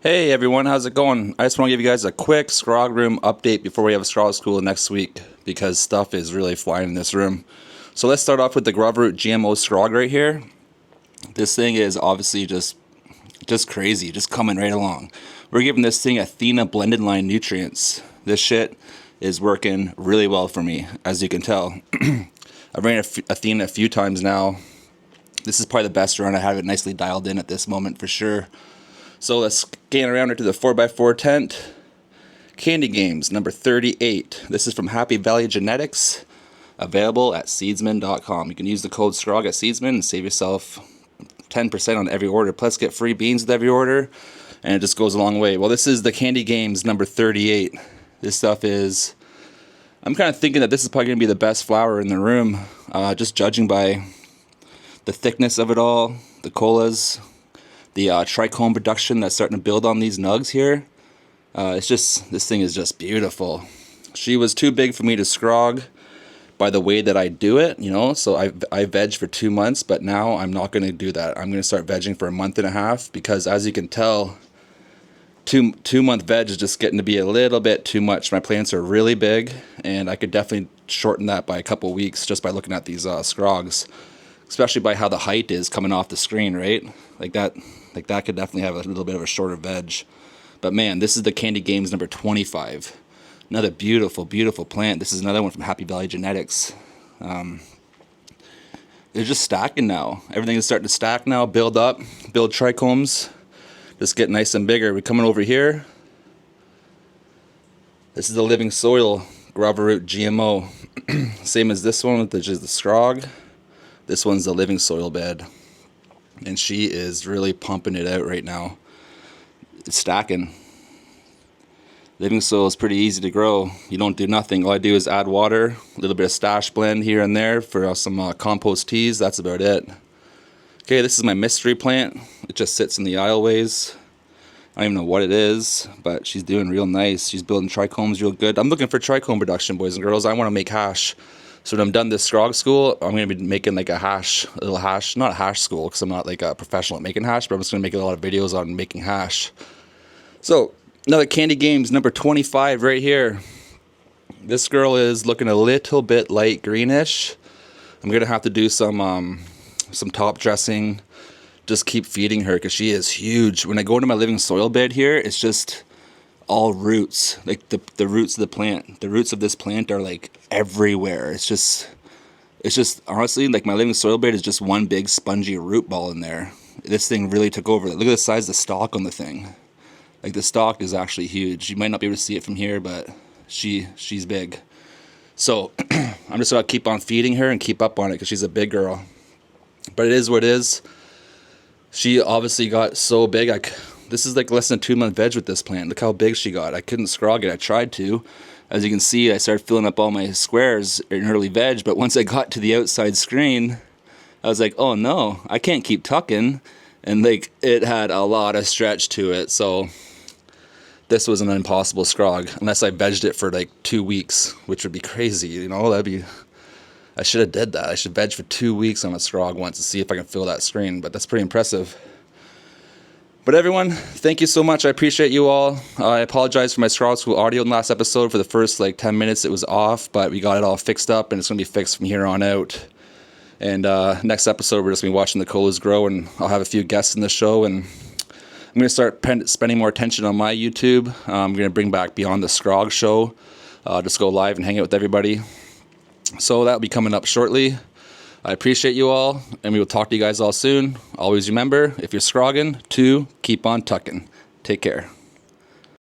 Hey everyone, how's it going? I just want to give you guys a quick Scrog room update before we have a Scrog school next week because stuff is really flying in this room. So let's start off with the Guava Root GMO Scrog right here. This thing is obviously just crazy, just coming right along. We're giving this thing Athena Blended line nutrients. This shit is working really well for me, as you can tell. I've ran Athena a few times now. This is probably the best run. I have it nicely dialed in at this moment for sure. So let's scan around into the 4x4 tent. Candy Games, number 38. This is from Happy Valley Genetics, available at Seedsman.com. You can use the code Scrog at Seedsman and save yourself 10% on every order, plus get free beans with every order, and it just goes a long way. Well, this is the Candy Games, number 38. This stuff is, I'm kind of thinking that this is probably going to be the best flower in the room, just judging by the thickness of it all, the colas, the trichome production that's starting to build on these nugs here. This thing is just beautiful. She was too big for me to scrog by the way that I do it, you know, so I veg for 2 months, but now I'm not going to do that. I'm going to start vegging for a month and a half because, as you can tell, two-month veg is just getting to be a little bit too much. My plants are really big, and I could definitely shorten that by a couple weeks just by looking at these scrogs, especially by how the height is coming off the screen, right? Like that could definitely have a little bit of a shorter veg. But man, this is the Candy Games number 25. Another beautiful, beautiful plant. This is another one from Happy Valley Genetics. They're just stacking now. Everything is starting to stack now, build up, build trichomes, just get nice and bigger. We're coming over here. This is the Living Soil Guava Root GMO. Same as this one, which is the Scrog. This one's the Living Soil bed. And she is really pumping it out right now. It's stacking. Living soil is pretty easy to grow. You don't do nothing. All I do is add water, a little bit of stash blend here and there for some compost teas. That's about it. Okay, this is my mystery plant. It just sits in the aisleways. I don't even know what it is, but she's doing real nice. She's building trichomes real good. I'm looking for trichome production, boys and girls. I want to make hash. So when I'm done this Scrog school, I'm going to be making like a little hash, not a hash school because I'm not like a professional at making hash, but I'm just going to make a lot of videos on making hash. So another Candy Games, number 25 right here. This girl is looking a little bit light greenish. I'm going to have to do some top dressing, just keep feeding her because she is huge. When I go into my Living Soil bed here, it's just all roots, like the roots of the plant. The roots of this plant are like everywhere. It's just honestly, like my Living Soil bed is just one big spongy root ball in there. This thing really took over. Look at the size of the stalk on the thing. Like the stalk is actually huge. You might not be able to see it from here, but she's big. So I'm just gonna keep on feeding her and keep up on it because she's a big girl. But it is what it is. She obviously got so big. This is like less than a 2-month veg with this plant. Look how big she got. I couldn't scrog it. I tried to. As you can see, I started filling up all my squares in early veg, but once I got to the outside screen, I was like, oh no, I can't keep tucking. And like it had a lot of stretch to it. So this was an impossible scrog unless I vegged it for like 2 weeks, which would be crazy. You know, I should have did that. I should veg for 2 weeks on a scrog once to see if I can fill that screen, but that's pretty impressive. But everyone, thank you so much. I appreciate you all. I apologize for my Scrog School audio in the last episode. For the first like 10 minutes it was off, but we got it all fixed up and it's going to be fixed from here on out. And next episode we're just going to be watching the colas grow, and I'll have a few guests in the show, and I'm going to start spending more attention on my YouTube. I'm going to bring back Beyond the Scrog show. Just go live and hang out with everybody. So that'll be coming up shortly. I appreciate you all, and we will talk to you guys all soon. Always remember, if you're scrogging, to keep on tucking. Take care.